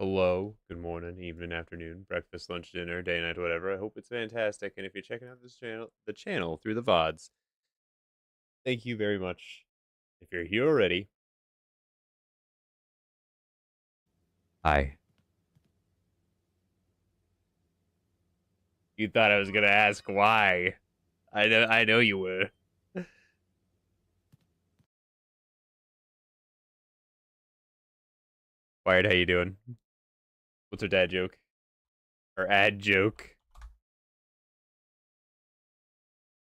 Hello, good morning, evening, afternoon, breakfast, lunch, dinner, day, night, whatever. I hope it's fantastic. And if you're checking out this channel, the channel through the VODs, thank you very much. If you're here already, hi. You thought I was gonna ask why. I know you were. Wired, how you doing? What's her dad joke? Or ad joke?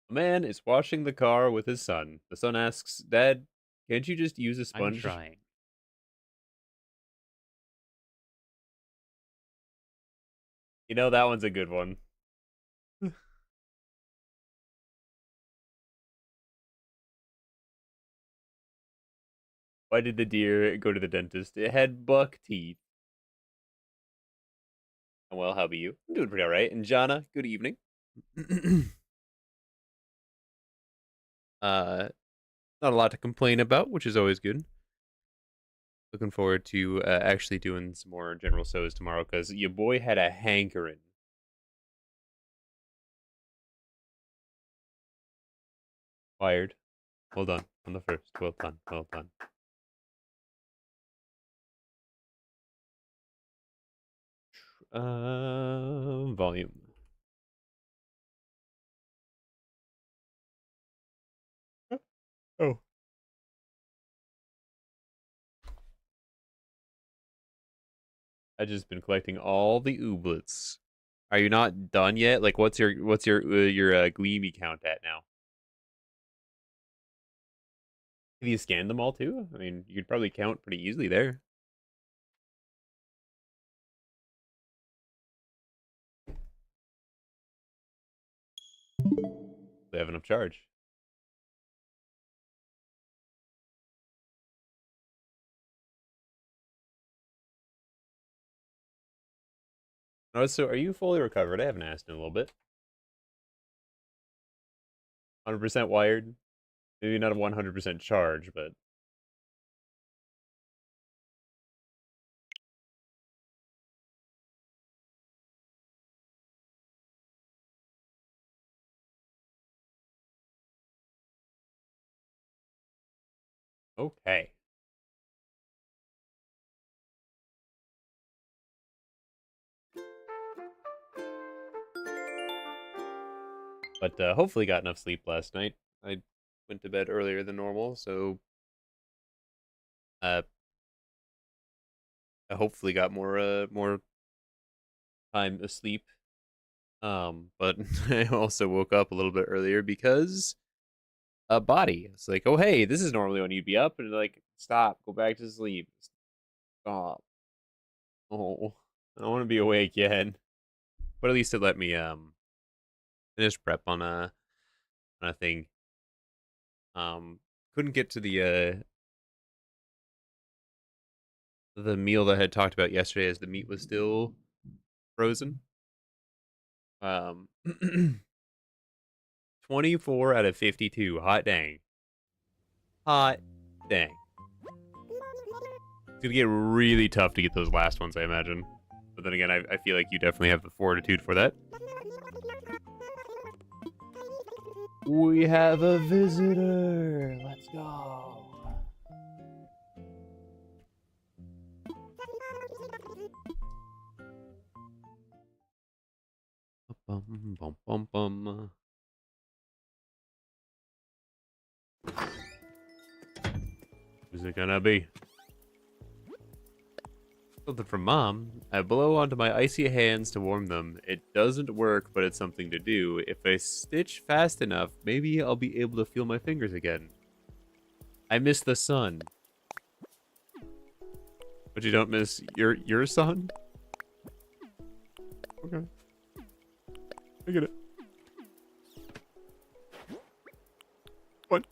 A man is washing the car with his son. The son asks, Dad, can't you just use a I'm sponge? trying. You know, that one's a good one. Why did the deer go to the dentist? It had buck teeth. Well, how be you? I'm doing pretty all right. And Jana, good evening. uh, Not a lot to complain about, which is always good. Looking forward to actually doing some more general so's tomorrow because your boy had a hankering. Wired. Hold on the first. Well done. Well done. Volume. Oh. I just been collecting all the ooblets. Are you not done yet? Like, what's your Gleamy count at now? Have you scanned them all too? I mean, you could probably count pretty easily there. They have enough charge. Oh, so are you fully recovered? I haven't asked in a little bit. 100% wired. Maybe not a 100% charge, but okay. But hopefully got enough sleep last night. I went to bed earlier than normal, so uh, I hopefully got more time asleep. But I also woke up a little bit earlier because a body. It's like, oh hey, this is normally when you'd be up, and like, stop, go back to sleep, stop. Oh, I don't want to be awake yet. But at least it let me finish prep on a thing. Couldn't get to the meal that I had talked about yesterday as the meat was still frozen. Um, 24 out of 52. Hot dang. Hot dang. It's gonna get really tough to get those last ones, I imagine. But then again, I feel like you definitely have the fortitude for that. We have a visitor. Let's go. Bum, bum, bum, bum. Who's it gonna be? Something from Mom. I blow onto my icy hands to warm them. It doesn't work, but it's something to do. If I stitch fast enough, maybe I'll be able to feel my fingers again. I miss the sun. But you don't miss your son? Okay. I get it. What?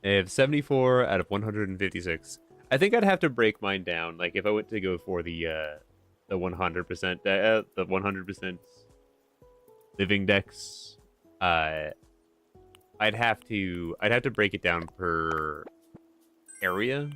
I have 74 out of 156. I think I'd have to break mine down. Like if I went to go for the 100% the 100% living dex, uh I'd have to break it down per area.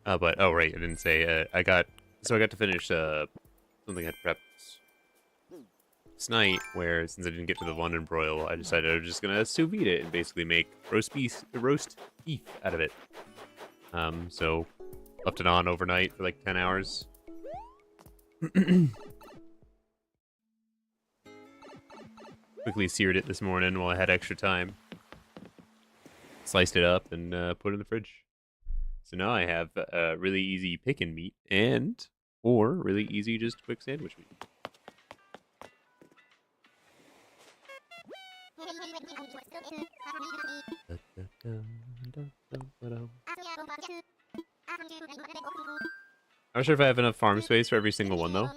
But oh right, I didn't say. I got to finish something I had prepped this night. Where since I didn't get to the London broil, I decided I was just gonna sous vide it and basically make roast beef out of it. So left it on overnight for like 10 hours. Quickly seared it this morning while I had extra time. Sliced it up and put it in the fridge. So now I have really easy pick-and meat or really easy just quick sandwich meat. I'm not sure if I have enough farm space for every single one though.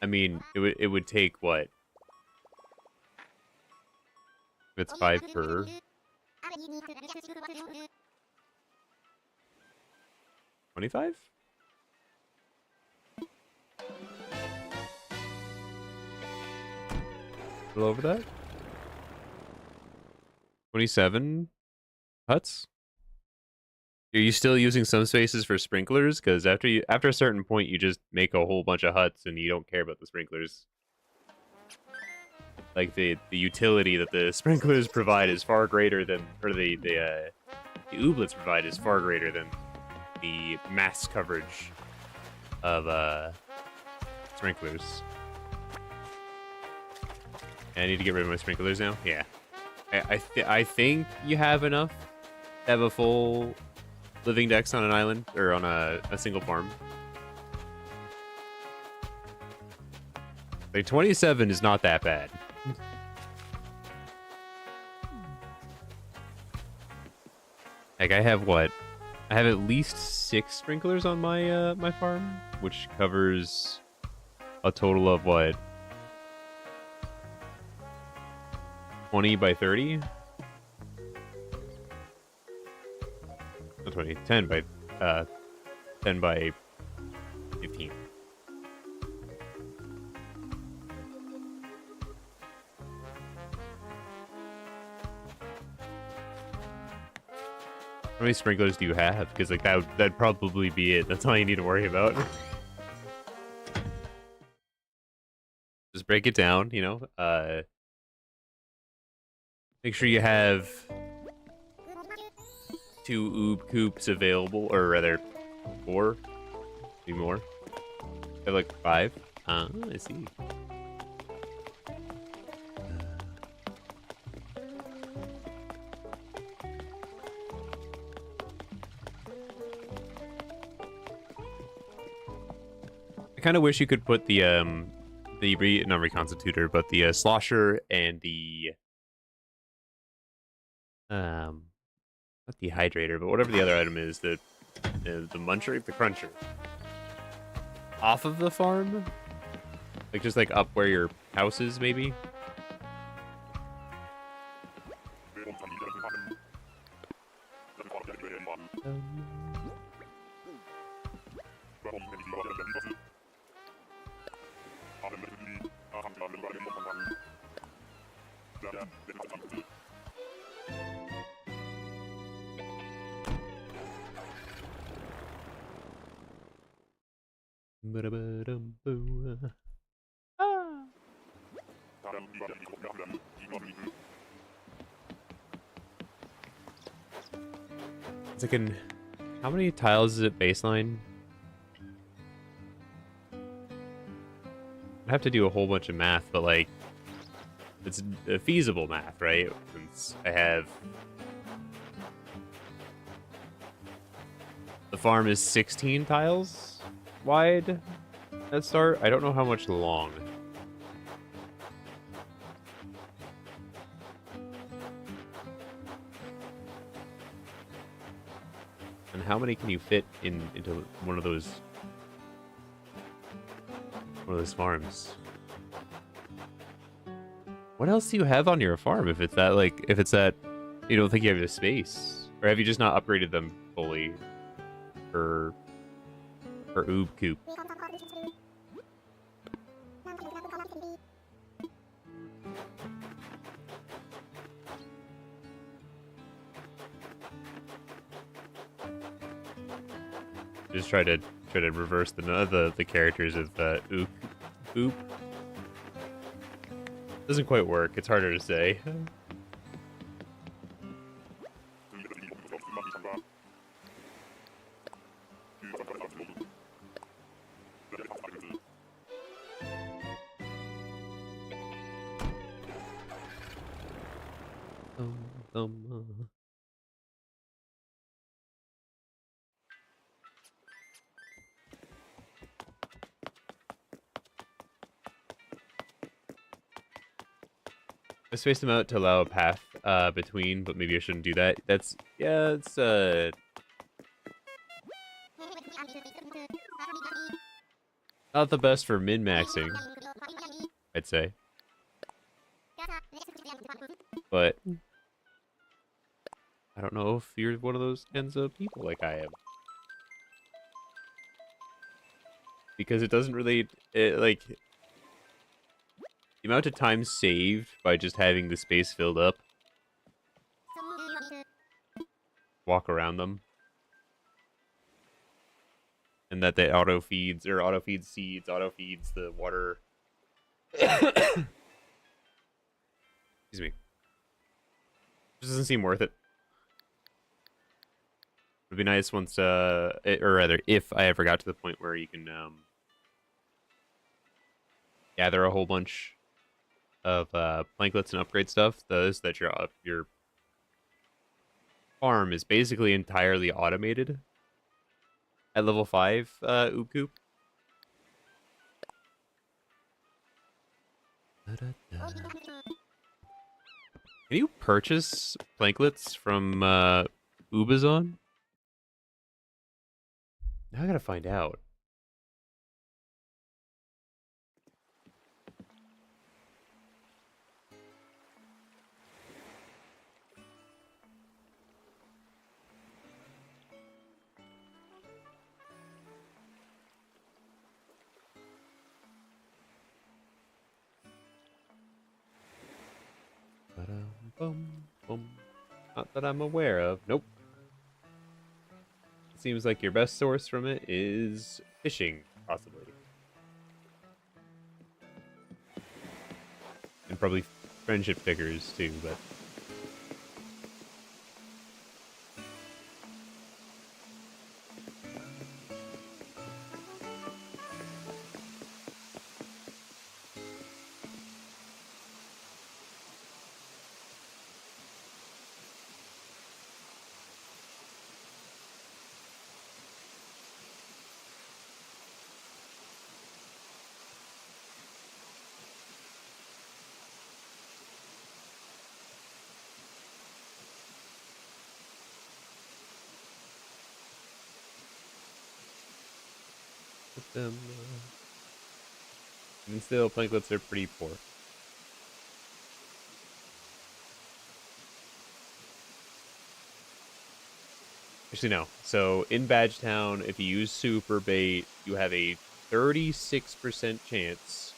I mean, it would take what? If it's 5 per. 25? A little over that? 27 huts? Are you still using some spaces for sprinklers? Because after a certain point, you just make a whole bunch of huts and you don't care about the sprinklers. Like the utility that the sprinklers provide is far greater than, or the ooblets provide is far greater than the mass coverage of sprinklers. I need to get rid of my sprinklers now. Yeah, I think you have enough to have a full living dex on an island or on a single farm. Like 27 is not that bad. Like I have what? I have at least 6 sprinklers on my my farm, which covers a total of what? 20 by 30? Not 20, 10 by 15. How many sprinklers do you have? Because like that'd probably be it. That's all you need to worry about. Just break it down, you know. Make sure you have 2 oob coops available, or rather 4, maybe more. I have like 5. I see. I kind of wish you could put the not reconstitutor, but the slosher and the not dehydrator, but whatever the other item is, the muncher, the cruncher, off of the farm, like just like up where your house is, maybe. It's like how many tiles is it baseline? I have to do a whole bunch of math, but like it's a feasible math, right? Since I have the farm is 16 tiles wide at start. I don't know how much long. And how many can you fit into one of those farms? What else do you have on your farm if it's that you don't think you have the space? Or have you just not upgraded them fully? for Oob Coop. Just try to reverse the characters of Oop. Doesn't quite work. It's harder to say. I spaced them out to allow a path between, but maybe I shouldn't do that. It's not the best for min-maxing, I'd say. But I don't know if you're one of those kinds of people like I am. Because it doesn't really, like, the amount of time saved by just having the space filled up. Walk around them. And that they auto-feeds seeds, auto-feeds the water. Excuse me. Just doesn't seem worth it. It'd be nice once, or rather, if I ever got to the point where you can, gather a whole bunch of, planklets and upgrade stuff, so that your farm is basically entirely automated at level 5, Oop Coop. Can you purchase planklets from Ubazon? Now I gotta find out. Not that I'm aware of. Nope. Seems like your best source from it is fishing, possibly. And probably friendship stickers, too, but... and still, planklets are pretty poor. Actually, no. So, in Badgetown, if you use Super Bait, you have a 36% chance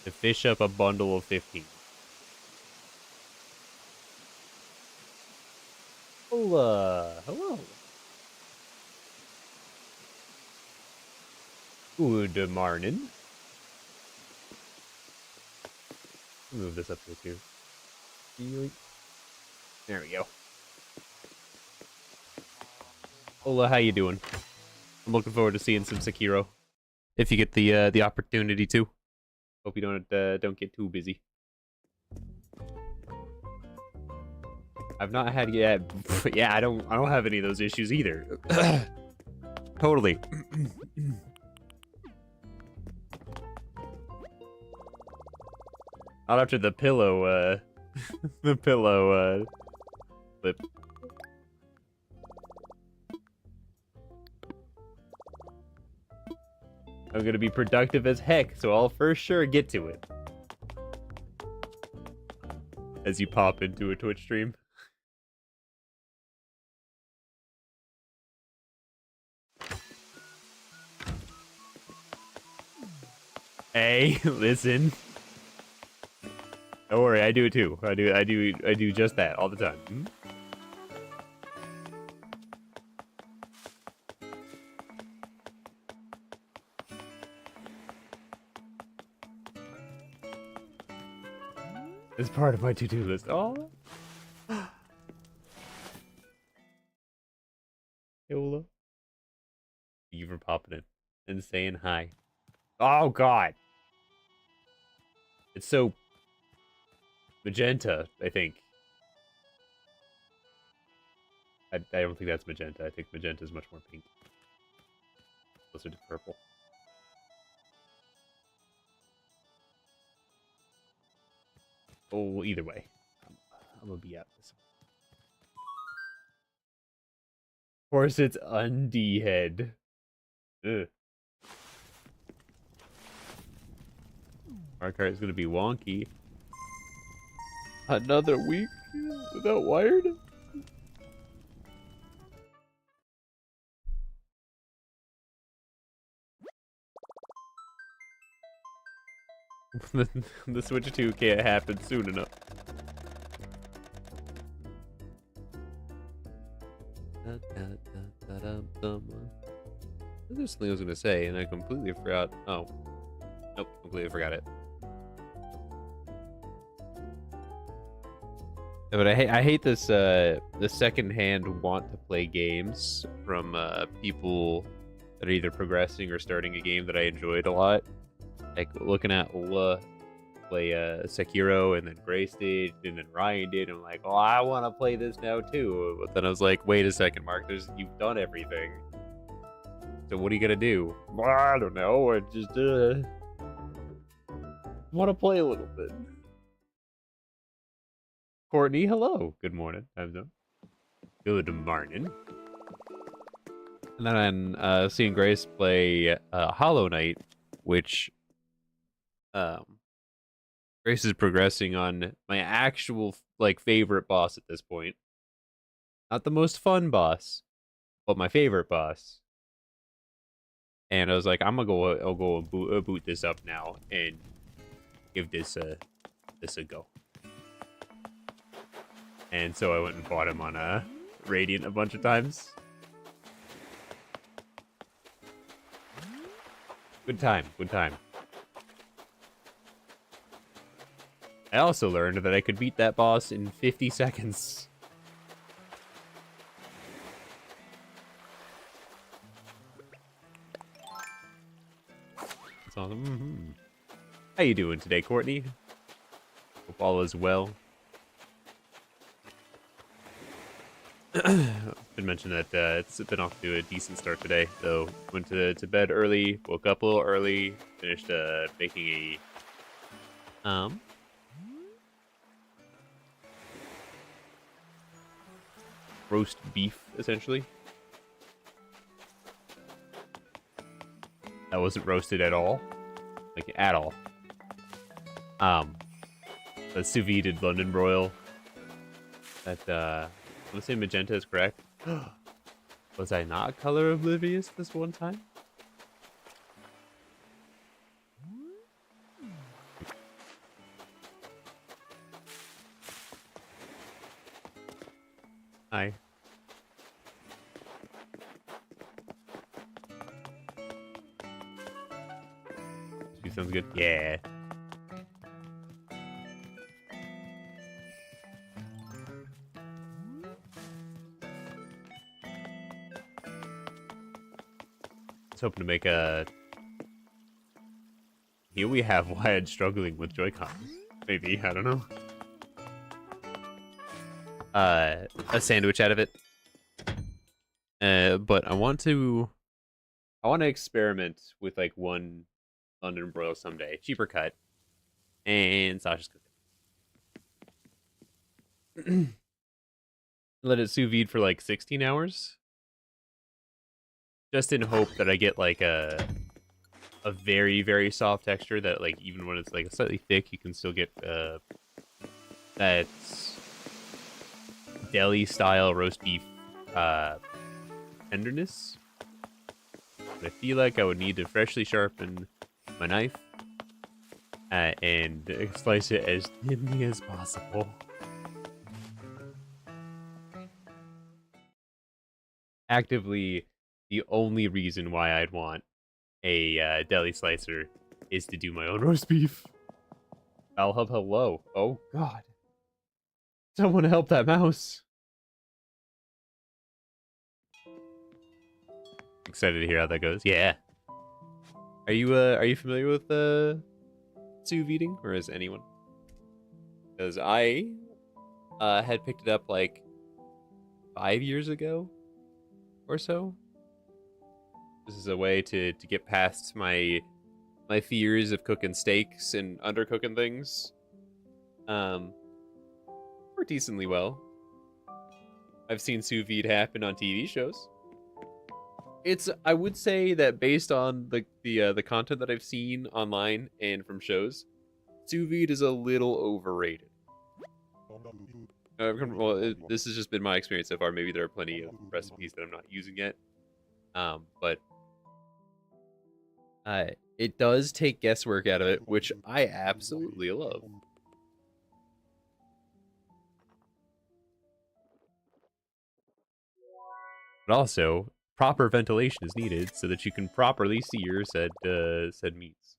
to fish up a bundle of 15. Hello. Good morning. Move this up here too. There we go. Hola, how you doing? I'm looking forward to seeing some Sekiro, if you get the opportunity to. Hope you don't get too busy. I've not had yet. Yeah, I don't have any of those issues either. Totally. Not after the pillow, the pillow, flip. I'm gonna be productive as heck, so I'll for sure get to it. As you pop into a Twitch stream. Hey, listen. Don't worry, I do it too. I do just that all the time. Hmm? It's part of my to-do list. Oh. Yola. Thank you for popping in and saying hi. Oh god. It's so magenta, I think. I don't think that's magenta. I think magenta is much more pink. Closer to purple. Oh, either way. I'm gonna be out this one. Of course it's Undie Head. Ugh. Our card is gonna be wonky. Another week without Wired? The Switch 2 can't happen soon enough. There's something I was gonna say, and I completely forgot. Oh, nope, completely forgot it. Yeah, but I hate this the secondhand want to play games from people that are either progressing or starting a game that I enjoyed a lot. Like looking at Ola play Sekiro, and then Grace did, and then Ryan did. And I'm like, oh, I want to play this now too. But then I was like, wait a second, Mark. You've done everything. So what are you gonna do? Well, I don't know. I just want to play a little bit. Courtney, hello. Good morning. Good morning. And then I'm seeing Grace play Hollow Knight, which Grace is progressing on my actual like favorite boss at this point. Not the most fun boss, but my favorite boss. And I was like, I'll go and boot this up now and give this a go. And so I went and bought him on Radiant a bunch of times. Good time, good time. I also learned that I could beat that boss in 50 seconds. That's awesome. Mm-hmm. How you doing today, Courtney? Hope all is well. Been mentioned that it's been off to a decent start today. So went to bed early, woke up a little early, finished making a roast beef essentially. That wasn't roasted at all, like at all. The sous vide London broil. That I want to say magenta is correct. Was I not color oblivious this one time? Hi. Sounds good. Yeah. Hoping to make a. Here we have Wyatt struggling with Joy-Cons. Maybe, I don't know. A sandwich out of it. But I want to experiment with like one London broil someday, cheaper cut, and Sasha's cooking. Let it sous vide for like 16 hours. Just in hope that I get like a very, very soft texture that like even when it's like slightly thick, you can still get that deli style roast beef tenderness. But I feel like I would need to freshly sharpen my knife and slice it as thinly as possible. Actively, the only reason why I'd want a deli slicer is to do my own roast beef. I'll help. Hello. Oh God! Someone help that mouse. Excited to hear how that goes. Yeah. Are you familiar with sous videing, or is anyone? Because I had picked it up like 5 years ago or so. This is a way to get past my fears of cooking steaks and undercooking things. Work decently well. I've seen sous vide happen on TV shows. I would say that based on the content that I've seen online and from shows, sous vide is a little overrated. Well, this has just been my experience so far. Maybe there are plenty of recipes that I'm not using yet. But it does take guesswork out of it, which I absolutely love. But also, proper ventilation is needed so that you can properly sear said meats.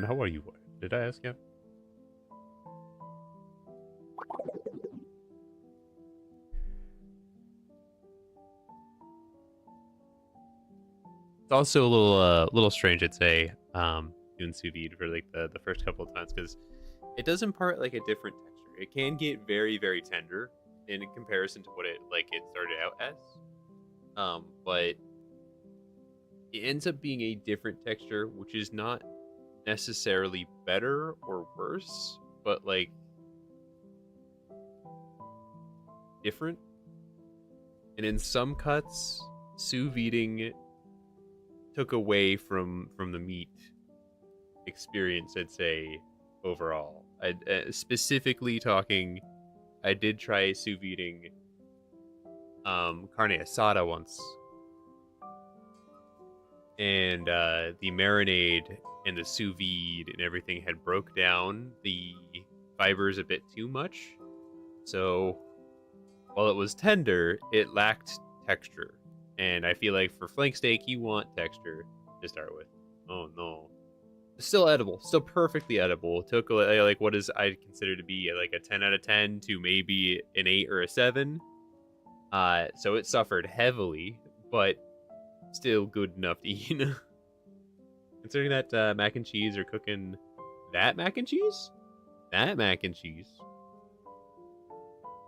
How are you? Did I ask you? It's also a little strange, I'd say, doing sous vide for like the first couple of times because it does impart like a different texture. It can get very very tender in comparison to what it started out as. But it ends up being a different texture, which is not necessarily better or worse, but like different. And in some cuts, sous videing took away from the meat experience, I'd say, overall. I specifically talking, I did try sous videing carne asada once, and the marinade and the sous vide and everything had broke down the fibers a bit too much. So while it was tender, it lacked texture. And I feel like for flank steak, you want texture to start with. Oh no. Still edible, still perfectly edible. It took like what is I consider to be like a 10 out of 10 to maybe an 8 or a 7. So it suffered heavily, but still good enough to eat. Considering that mac and cheese are cooking that mac and cheese? That mac and cheese.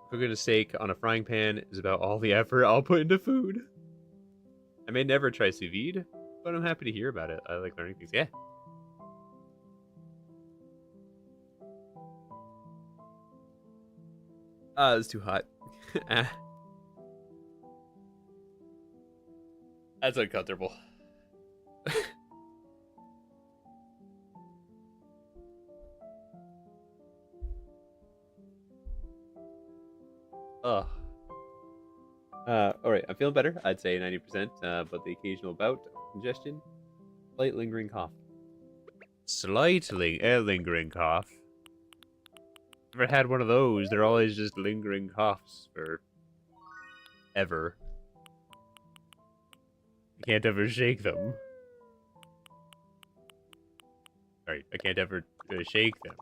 Cooking a steak on a frying pan is about all the effort I'll put into food. I may never try sous vide, but I'm happy to hear about it. I like learning things. Yeah. It's too hot. That's uncomfortable. Ugh. All right, I'm feeling better. I'd say 90%, but the occasional bout of congestion, slight lingering cough. Slightly lingering cough. Never had one of those. They're always just lingering coughs for ever. I can't ever shake them. Sorry, I can't ever shake them.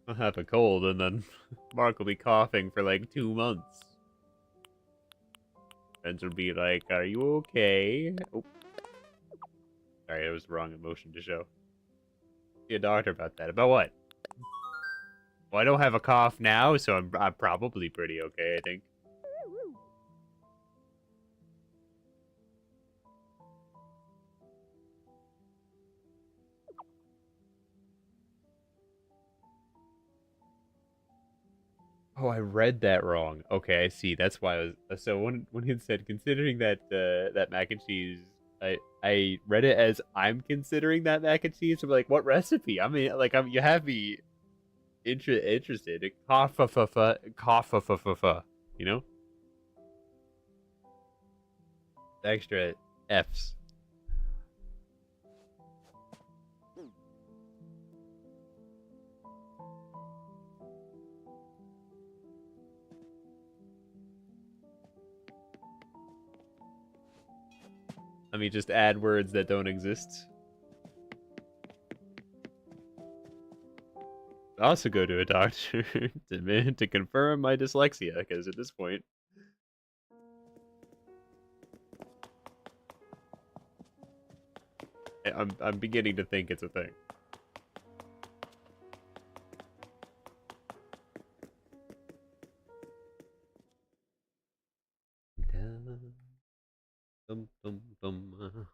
I'll have a cold and then Mark will be coughing for like 2 months. Friends will be like, "Are you okay?" Oh. Sorry, it was the wrong emotion to show. See a doctor about that. About what? Well, I don't have a cough now, so I'm probably pretty okay, I think. Oh, I read that wrong. Okay, I see. That's why I was so when he said considering that that mac and cheese I read it as I'm considering that mac and cheese. I'm like, what recipe? I mean, like, you have me interested. Cough, you know, extra F's. Let me just add words that don't exist. I also go to a doctor to confirm my dyslexia, because at this point, I'm beginning to think it's a thing. Dum, dum, dum.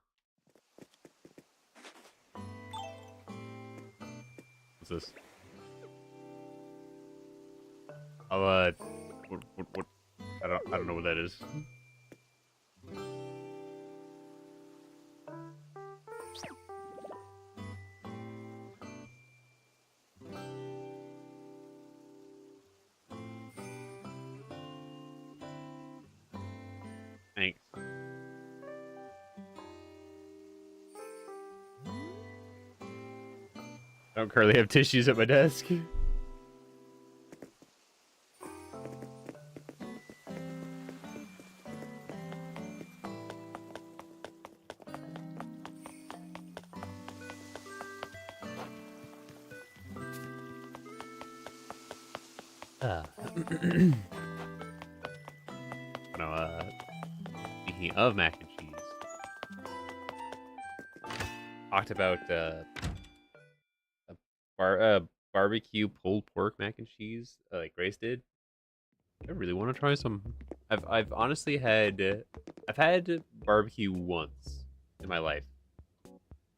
What's this? Oh, what? I don't know what that is. Thanks. I don't currently have tissues at my desk. No, speaking of mac and cheese, talked about barbecue pulled pork mac and cheese, like Grace did. I really want to try some. I've honestly had I've had barbecue once in my life.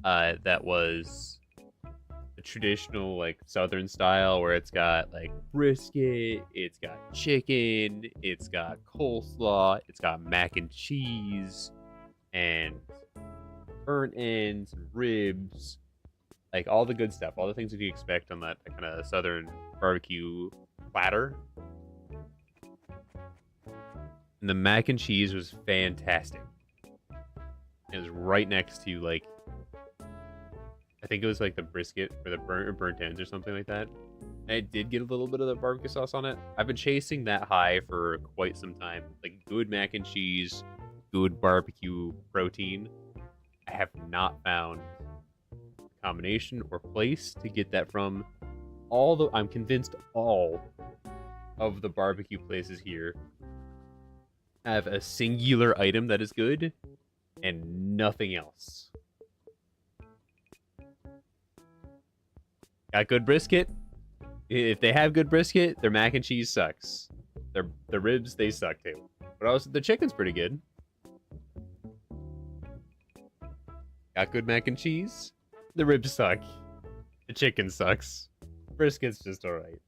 That was the traditional like southern style where it's got like brisket, it's got chicken, it's got coleslaw, it's got mac and cheese, and burnt ends, and ribs, like all the good stuff, all the things that you expect on that kind of southern barbecue platter. And the mac and cheese was fantastic. It was right next to like I think it was like the brisket or the burnt ends or something like that. And it did get a little bit of the barbecue sauce on it. I've been chasing that high for quite some time. Like good mac and cheese, good barbecue protein. I have not found a combination or place to get that from. I'm convinced all of the barbecue places here have a singular item that is good and nothing else. Got good brisket? If they have good brisket, their mac and cheese sucks. The ribs, they suck too. But also, the chicken's pretty good. Got good mac and cheese? The ribs suck. The chicken sucks. Brisket's just alright.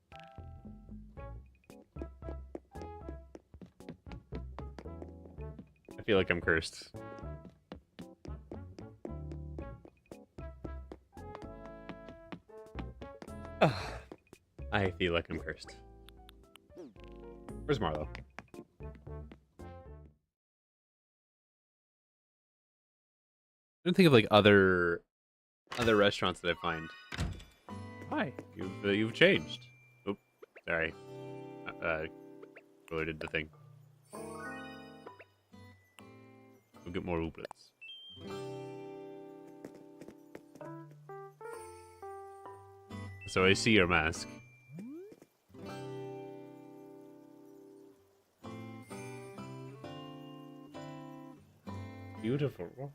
I feel like I'm cursed. I feel like I'm cursed. Where's Marlo? I don't think of like other restaurants that I find. Hi, you've changed. Oop, sorry. Did the thing. We'll get more ooblets. So I see your mask. Beautiful.